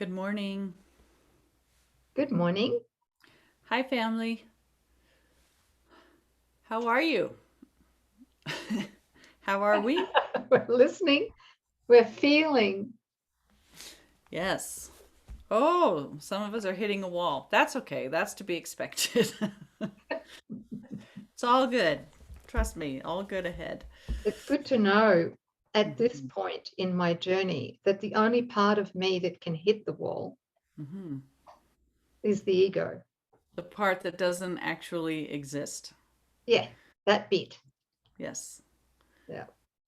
Good morning. Good morning. Hi, family. How are you? How are we? We're listening. We're feeling. Yes. Oh, some of us are hitting a wall. That's okay. That's to be expected. It's all good. Trust me, all good ahead. It's good to know at this Mhm. point in my journey that the only part of me that can hit the wall Mhm. is the ego. The part that doesn't actually exist. Yeah, that bit. Yes. Yeah.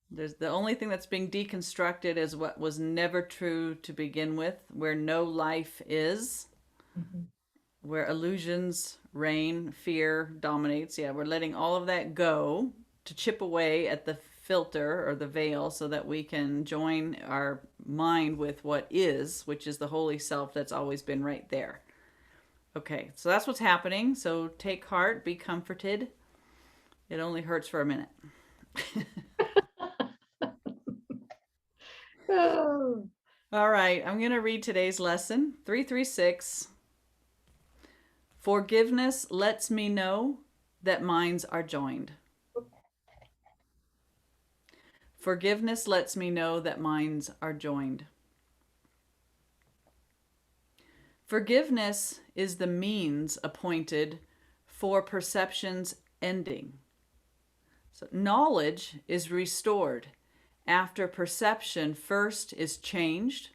There's the only thing that's being deconstructed is what was never true to begin with, where no life is, Mhm. where illusions reign, fear dominates. Yeah, we're letting all of that go to chip away at the filter or the veil so that we can join our mind with what is, which is the holy self that's always been right there. Okay, so that's what's happening. So take heart, be comforted. It only hurts for a minute. Oh. All right, I'm going to read today's lesson 336. Forgiveness lets me know that minds are joined. Forgiveness lets me know that minds are joined. Forgiveness is the means appointed for perception's ending. So knowledge is restored after perception first is changed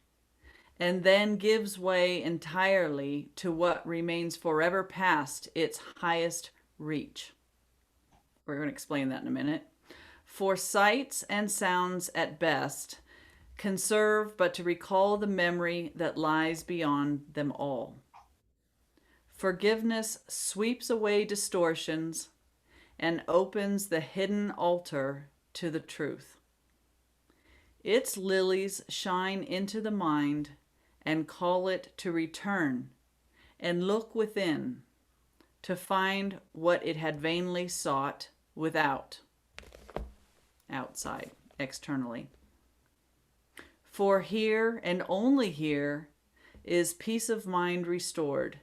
and then gives way entirely to what remains forever past its highest reach. We're going to explain that in a minute. For sights and sounds at best can serve but to recall the memory that lies beyond them all. Forgiveness sweeps away distortions and opens the hidden altar to the truth. Its lilies shine into the mind and call it to return and look within to find what it had vainly sought without, outside, externally. For here and only here is peace of mind restored,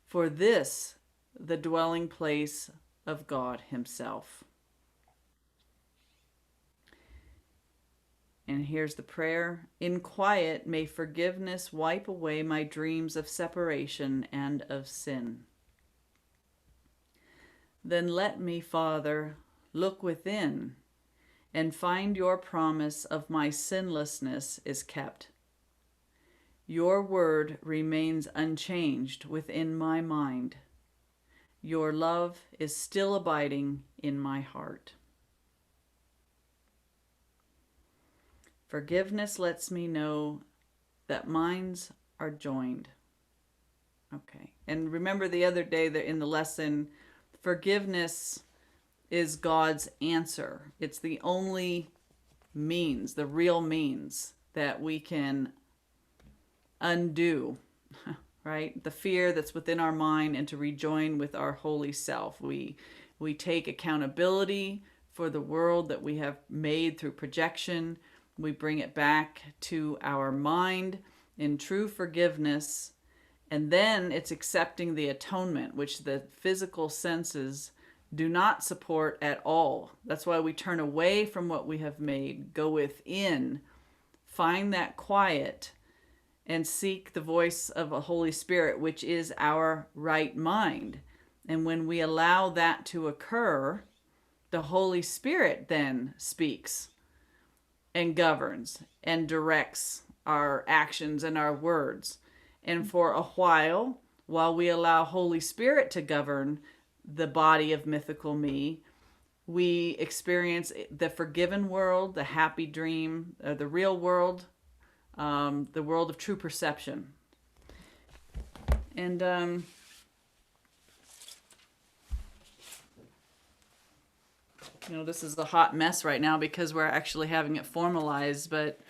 for this the dwelling place of God Himself. And here's the prayer. In quiet, may forgiveness wipe away my dreams of separation and of sin. Then let me, Father, look within and find your promise of my sinlessness is kept. Your word remains unchanged within my mind. Your love is still abiding in my heart. Forgiveness lets me know that minds are joined. Okay. And remember the other day that in the lesson, forgiveness is God's answer. It's the only means, the real means that we can undo, right? The fear that's within our mind and to rejoin with our holy self. We take accountability for the world that we have made through projection. We bring it back to our mind in true forgiveness. And then it's accepting the atonement, which the physical senses do not support at all. That's why we turn away from what we have made, go within, find that quiet, and seek the voice of a Holy Spirit, which is our right mind. And when we allow that to occur, the Holy Spirit then speaks and governs and directs our actions and our words. And for a while we allow Holy Spirit to govern the body of mythical me, we experience the forgiven world, the happy dream, the real world, the world of true perception. And this is a hot mess right now because we're actually having it formalized. But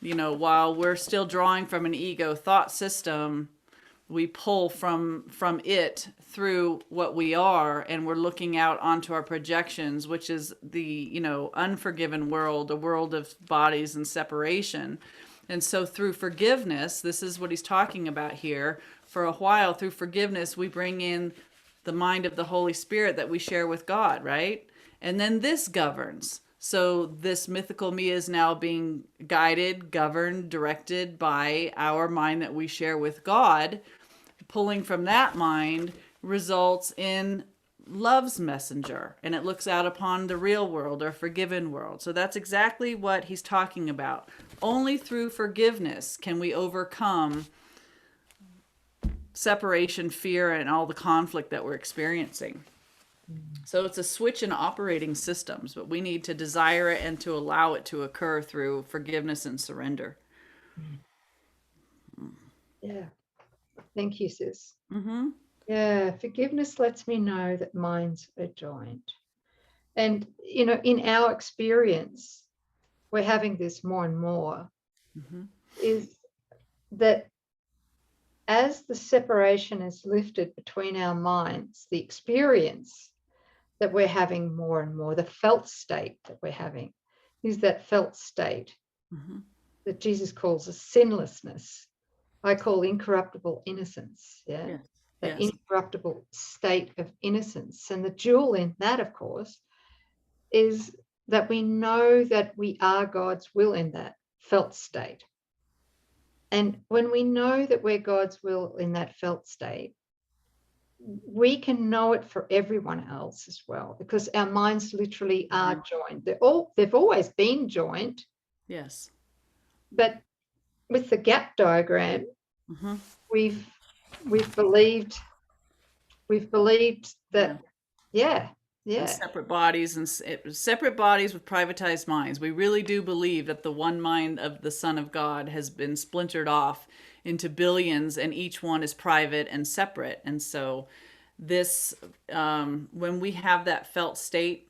while we're still drawing from an ego thought system, we pull from it through what we are, and we're looking out onto our projections, which is the unforgiven world, a world of bodies and separation. And so through forgiveness, this is what he's talking about here. For a while, through forgiveness, we bring in the mind of the Holy Spirit that we share with God, right? And then this governs. So this mythical me is now being guided, governed, directed by our mind that we share with God. Pulling from that mind results in love's messenger, and it looks out upon the real world or forgiven world. So that's exactly what he's talking about. Only through forgiveness can we overcome separation, fear, and all the conflict that we're experiencing. So it's a switch in operating systems, but we need to desire it and to allow it to occur through forgiveness and surrender. Yeah. Thank you, sis. Mm-hmm. Yeah, forgiveness lets me know that minds are joined. And, you know, in our experience, we're having this more and more, is that as the separation is lifted between our minds, the experience that we're having more and more, the felt state that we're having, is that felt state that Jesus calls a sinlessness. I call incorruptible innocence. Yeah. Yes. That Yes. incorruptible state of innocence. And the jewel in that, of course, is that we know that we are God's will in that felt state. And when we know that we're God's will in that felt state, we can know it for everyone else as well, because our minds literally are joined. They've always been joined. Yes. But with the gap diagram, we've believed that, yeah. And separate bodies and separate bodies with privatized minds. We really do believe that the one mind of the Son of God has been splintered off into billions, and each one is private and separate. And so this, when we have that felt state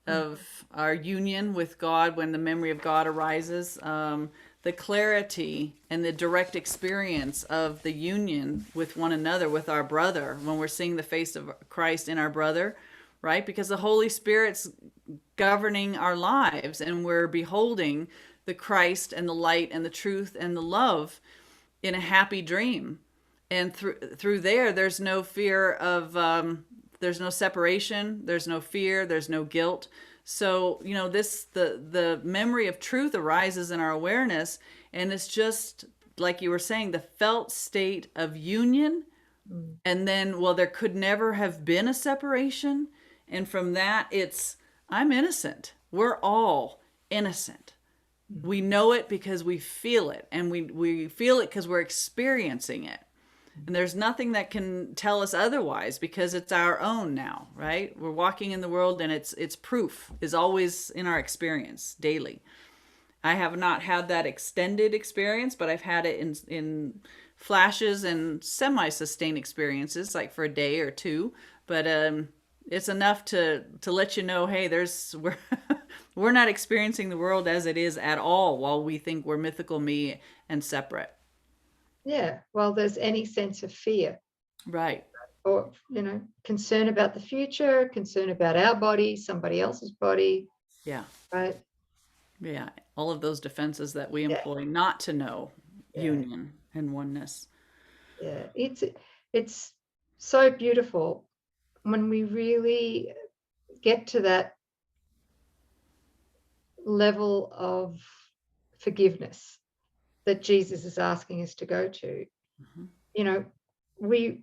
of our union with God, when the memory of God arises, the clarity and the direct experience of the union with one another, with our brother, when we're seeing the face of Christ in our brother, right? Because the Holy Spirit's governing our lives, and we're beholding the Christ and the light and the truth and the love in a happy dream. And through there's no fear of, there's no separation, there's no fear, there's no guilt. So, you know, the memory of truth arises in our awareness, and it's just like you were saying, the felt state of union. And then, well, there could never have been a separation. And from that, I'm innocent. We're all innocent. We know it because we feel it, and we feel it because we're experiencing it. And there's nothing that can tell us otherwise, because it's our own now, right? We're walking in the world, and it's proof is always in our experience daily. I have not had that extended experience, but I've had it in flashes and semi-sustained experiences, like for a day or two. But it's enough to let you know, hey, we're not experiencing the world as it is at all, while we think we're mythical me and separate. Yeah, well, there's any sense of fear. Right. Or, you know, concern about the future, concern about our body, somebody else's body. Yeah. Right. Yeah. All of those defenses that we employ not to know union and oneness. Yeah. It's so beautiful when we really get to that level of forgiveness that Jesus is asking us to go to. You know, we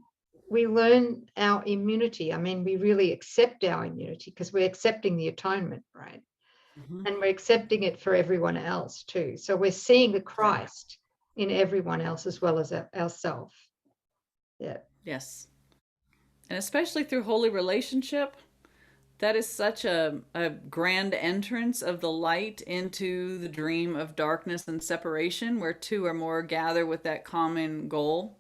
learn our immunity. I mean, we really accept our immunity, because we're accepting the atonement, right? And we're accepting it for everyone else too. So we're seeing the Christ in everyone else as well as ourselves. Yeah. Yes. And especially through holy relationship, that is such a grand entrance of the light into the dream of darkness and separation, where two or more gather with that common goal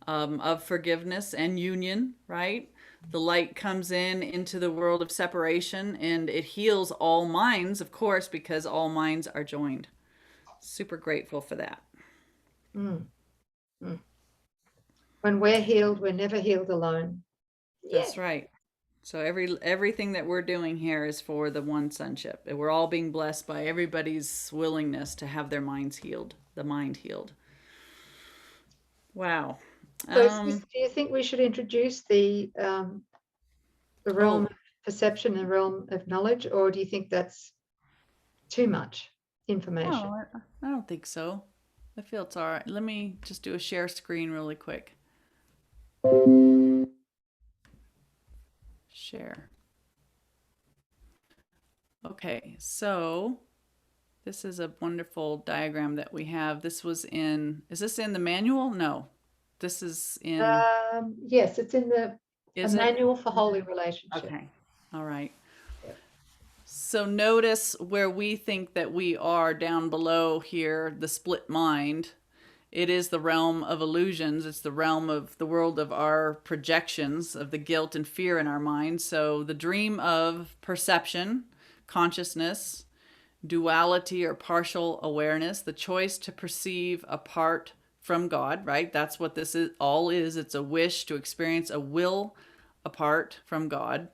of forgiveness and union, right? The light comes into the world of separation, and it heals all minds, of course, because all minds are joined. Super grateful for that. Mm. Mm. When we're healed, we're never healed alone. That's right. So everything that we're doing here is for the one sonship. We're all being blessed by everybody's willingness to have their minds healed, the mind healed. Wow. So, do you think we should introduce the realm of perception and realm of knowledge, or do you think that's too much information? No, I don't think so. I feel it's all right. Let me just do a share screen really quick. Share. Okay, so this is a wonderful diagram that we have. This was in, is this in the manual? No, this is in. Yes, it's in the manual for holy relationship. Okay, all right. So notice where we think that we are down below here, the split mind. It is the realm of illusions. It's the realm of the world of our projections, of the guilt and fear in our mind. So the dream of perception, consciousness, duality or partial awareness, the choice to perceive apart from God, right? That's what this is all is. It's a wish to experience a will apart from God.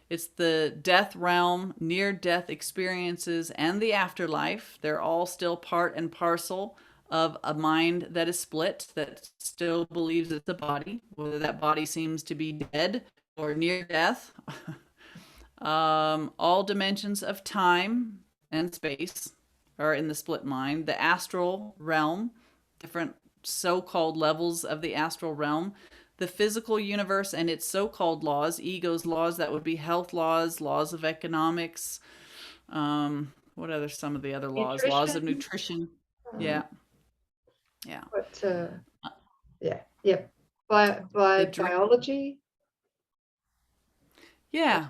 It's the death realm, near-death experiences, and the afterlife. They're all still part and parcel of a mind that is split, that still believes it's a body, whether that body seems to be dead or near death. All dimensions of time and space are in the split mind. The astral realm, different so-called levels of the astral realm. The physical universe and its so-called laws, ego's laws, that would be health laws, laws of economics. What are some of the other laws? Nutrition. Laws of nutrition. Yeah. But yeah. By biology. Yeah.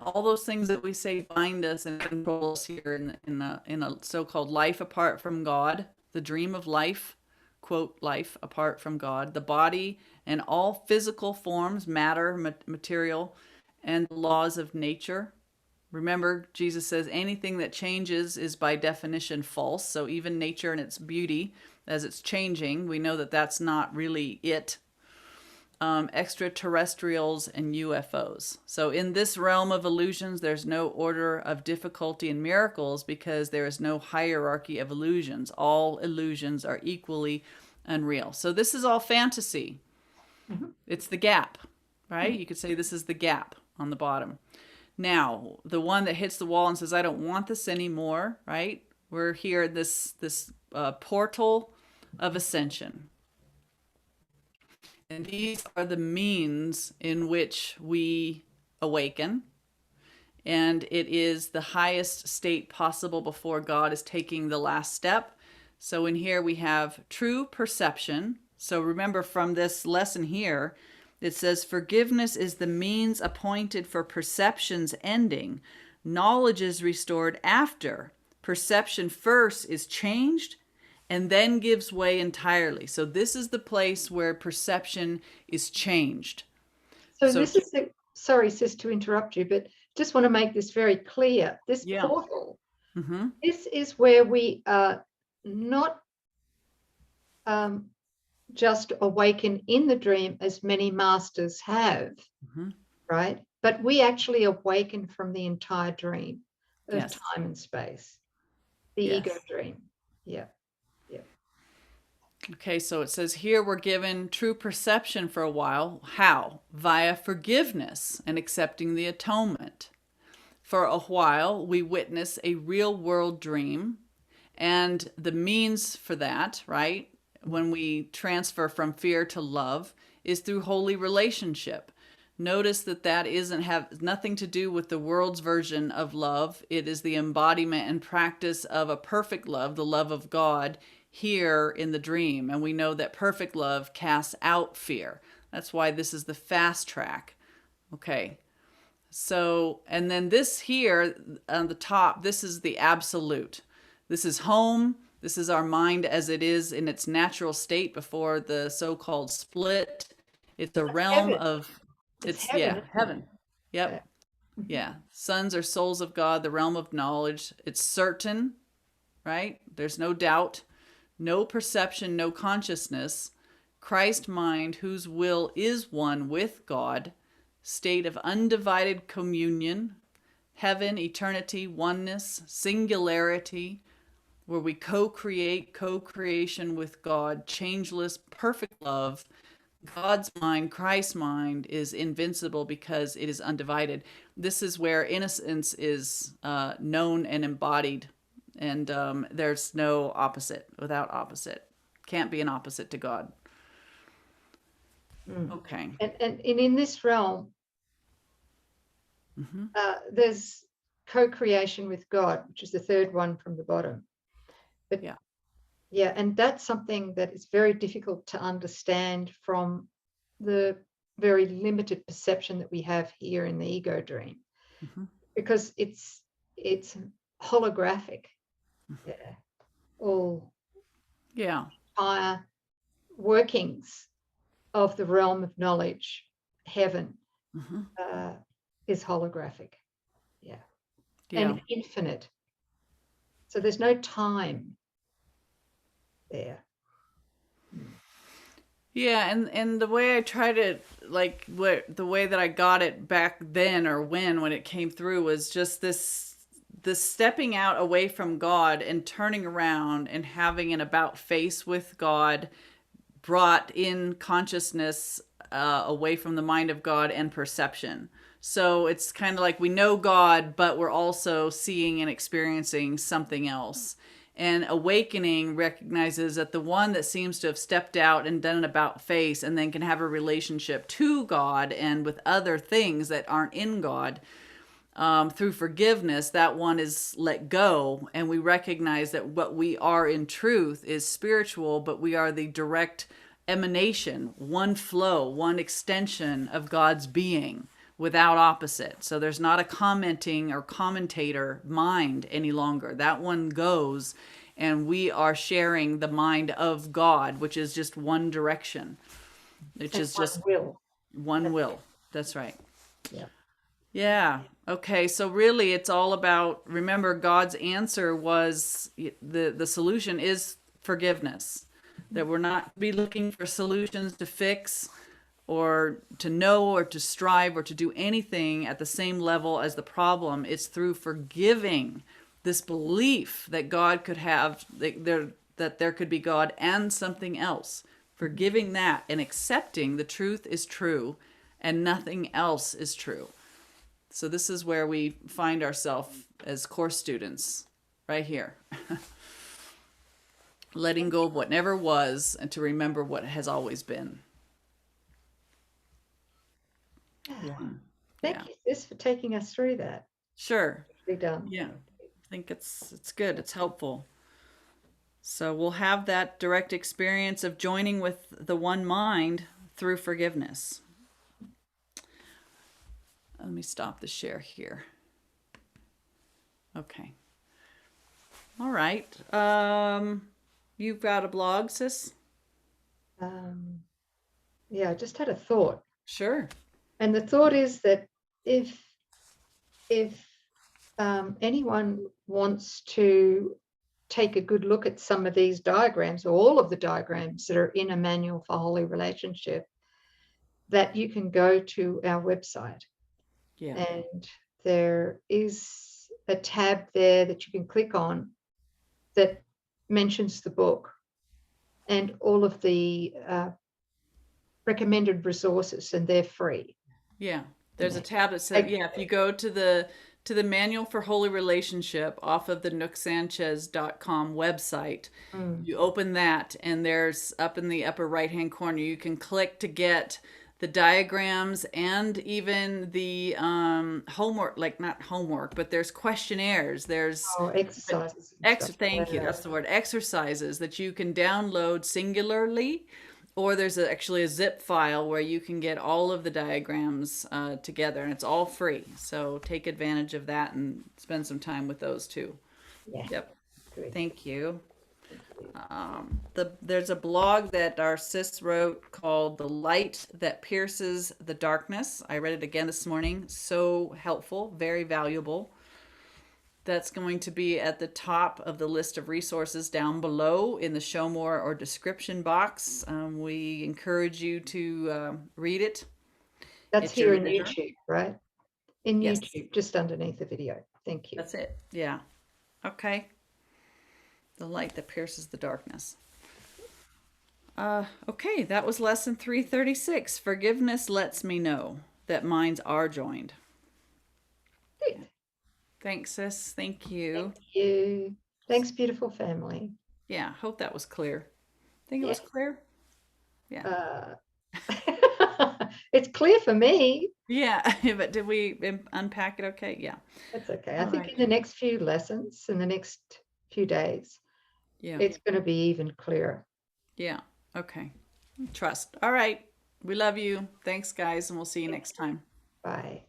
All those things that we say bind us and control us here in a so-called life apart from God, the dream of life. Quote, life apart from God, the body and all physical forms, matter, material, and the laws of nature. Remember, Jesus says anything that changes is by definition false. So even nature and its beauty, as it's changing, we know that that's not really it. Extraterrestrials and UFOs. So in this realm of illusions, there's no order of difficulty in miracles because there is no hierarchy of illusions. All illusions are equally unreal. So this is all fantasy. Mm-hmm. It's the gap, right? Mm-hmm. You could say this is the gap on the bottom. Now, the one that hits the wall and says, I don't want this anymore, right? We're here at this portal of ascension. And these are the means in which we awaken. And it is the highest state possible before God is taking the last step. So in here we have true perception. So remember from this lesson here, it says forgiveness is the means appointed for perception's ending. Knowledge is restored after. Perception first is changed and then gives way entirely. So this is the place where perception is changed. So this is the, sorry, sis, to interrupt you, but just want to make this very clear. This portal, this is where we are not just awaken in the dream as many masters have, right? But we actually awaken from the entire dream of time and space, the ego dream. Yeah. Okay, so it says here we're given true perception for a while. How? Via forgiveness and accepting the atonement. For a while, we witness a real world dream, and the means for that, right, when we transfer from fear to love, is through holy relationship. Notice that isn't have nothing to do with the world's version of love. It is the embodiment and practice of a perfect love, the love of God, here in the dream. And we know that perfect love casts out fear. That's why this is the fast track. Okay. So, and then this here on the top, this is the absolute. This is home. This is our mind as it is in its natural state before the so-called split. It's a realm of, it's heaven. Yep. Yeah. Sons are souls of God, the realm of knowledge. It's certain, right? There's no doubt. No perception, no consciousness, Christ mind whose will is one with God, state of undivided communion, heaven, eternity, oneness, singularity, where we co-create, co-creation with God, changeless, perfect love. God's mind, Christ's mind, is invincible because it is undivided. This is where innocence is known and embodied, and there's no opposite without opposite. Can't be an opposite to God. Okay. And in this realm, there's co-creation with God, which is the third one from the bottom. But yeah, and that's something that is very difficult to understand from the very limited perception that we have here in the ego dream, because it's holographic. All higher workings of the realm of knowledge, heaven, is holographic. And infinite. So there's no time there. Yeah, and the way I try to, like, the way that I got it back then, or when it came through, was just this stepping out away from God and turning around and having an about face with God brought in consciousness away from the mind of God and perception. So it's kind of like we know God, but we're also seeing and experiencing something else. And awakening recognizes that the one that seems to have stepped out and done an about face and then can have a relationship to God and with other things that aren't in God, through forgiveness, that one is let go. And we recognize that what we are in truth is spiritual, but we are the direct emanation, one flow, one extension of God's being without opposite. So there's not a commenting or commentator mind any longer. That one goes, and we are sharing the mind of God, which is just one direction. Which is just one will. That's right. Yeah. Okay. So really it's all about, remember, God's answer was, the solution is forgiveness. That we're not be looking for solutions to fix or to know or to strive or to do anything at the same level as the problem. It's through forgiving this belief that God could have, that there could be God and something else. Forgiving that and accepting the truth is true and nothing else is true. So this is where we find ourselves as course students, right here. Letting go of what never was and to remember what has always been. Thank you, sis, for taking us through that. Sure. Done. Yeah. I think it's good. It's helpful. So we'll have that direct experience of joining with the one mind through forgiveness. Let me stop the share here. Okay. All right. You've got a blog, sis? Yeah, I just had a thought. Sure. And the thought is that if anyone wants to take a good look at some of these diagrams, or all of the diagrams that are in a manual for holy relationship, that you can go to our website. And there is a tab there that you can click on that mentions the book and all of the recommended resources, and they're free. Yeah, there's a tab that says, if you go to the Manual for Holy Relationship off of the nouksanchez.com website, you open that, and there's, up in the upper right-hand corner, you can click to get the diagrams and even the homework, like not homework, but there's questionnaires. There's exercises. Thank you. That's the word. Exercises that you can download singularly, or there's actually a zip file where you can get all of the diagrams together, and it's all free. So take advantage of that and spend some time with those too. Yep. Good. Thank you. There's a blog that our sis wrote called The Light That Pierces the Darkness. I read it again this morning. So helpful, very valuable. That's going to be at the top of the list of resources down below in the show more or description box. We encourage you to read it That's It's your here in mirror. YouTube, right? In Yes. YouTube, just underneath the video. Thank you. That's it. Yeah. Okay. The light that pierces the darkness. Okay, that was lesson 336. Forgiveness lets me know that minds are joined. Good. Thanks, sis. Thank you. Thank you. Thanks, beautiful family. Yeah, hope that was clear. Think it Yeah. was clear? Yeah. It's clear for me. Yeah, but did we unpack it okay? Yeah. That's okay. I All think right. in the next few lessons, in the next few days, Yeah. it's going to be even clearer. Yeah. Okay. Trust. All right. We love you. Thanks, guys, and we'll see you next time. Bye.